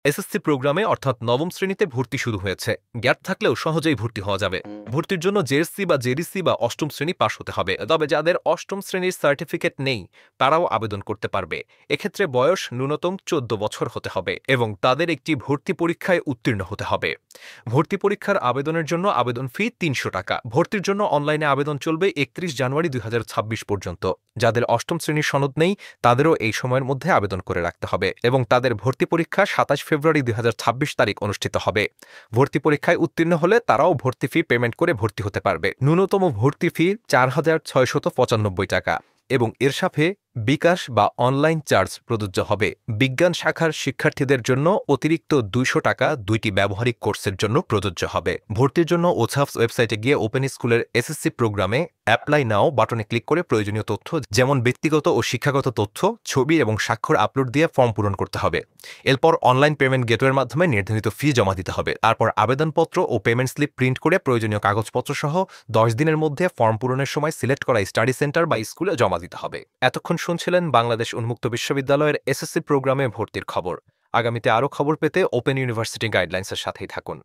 SSC প্রোগ্রামে অর্থাৎ নবম শ্রেণীতে ভর্তি শুরু হয়েছে। গ্যাপ থাকলেও সহজেই ভর্তি হওয়া যাবে। ভর্তির জন্য জেএসসি বা জেডিসি বা অষ্টম শ্রেণী পাশ হতে হবে। তবে যাদের অষ্টম শ্রেণীর সার্টিফিকেট নেই তারাও আবেদন করতে পারবে। এক্ষেত্রে বয়স ন্যূনতম 14 বছর হতে হবে এবং তাদের একটি ভর্তি পরীক্ষায় উত্তীর্ণ হতে হবে। ভর্তি পরীক্ষার আবেদনের জন্য আবেদন ফি ৩০০ টাকা। ভর্তির জন্য অনলাইনে আবেদন চলবে ৩১ জানুয়ারি ২০২৬ পর্যন্ত। যাদের অষ্টম শ্রেণীর সনদ নেই তাদেরও এই সময়ের মধ্যে আবেদন করে রাখতে হবে এবং তাদের ভর্তি পরীক্ষা ২৭ ফেব্রুয়ারি ২০২৬ তারিখ অনুষ্ঠিত হবে। ভর্তি পরীক্ষায় উত্তীর্ণ হলে তারাও ভর্তি ফি পেমেন্ট করে ভর্তি হতে পারবে। ন্যূনতম ভর্তি ফি ৪,৬৯৫ টাকা এবং এর সাথে বিকাশ বা অনলাইন চার্জ প্রযোজ্য হবে। বিজ্ঞান শাখার শিক্ষার্থীদের জন্য অতিরিক্ত ২০০ টাকা দুইটি ব্যবহারিক কোর্সের জন্য প্রযোজ্য হবে। ভর্তির জন্য ওছাফস ওয়েবসাইটে গিয়ে ওপেন স্কুলের এসএসসি প্রোগ্রামে অ্যাপ্লাই নাও বাটনে ক্লিক করে প্রয়োজনীয় তথ্য যেমন ব্যক্তিগত ও শিক্ষাগত তথ্য, ছবি এবং স্বাক্ষর আপলোড দিয়ে ফর্ম পূরণ করতে হবে। এরপর অনলাইন পেমেন্ট গেটওয়ের মাধ্যমে নির্ধারিত ফি জমা দিতে হবে। তারপর আবেদনপত্র ও পেমেন্ট স্লিপ প্রিন্ট করে প্রয়োজনীয় কাগজপত্র সহ ১০ দিনের মধ্যে ফর্ম পূরণের সময় সিলেক্ট করা স্টাডি সেন্টার বা স্কুলে জমা দিতে হবে। এতক্ষণ শুনছিলেন বাংলাদেশ উন্মুক্ত বিশ্ববিদ্যালয়ের এসএসসি প্রোগ্রামে ভর্তির খবর। আগামীতে আরও খবর পেতে ওপেন ইউনিভার্সিটি গাইডলাইন্সের সাথেই থাকুন।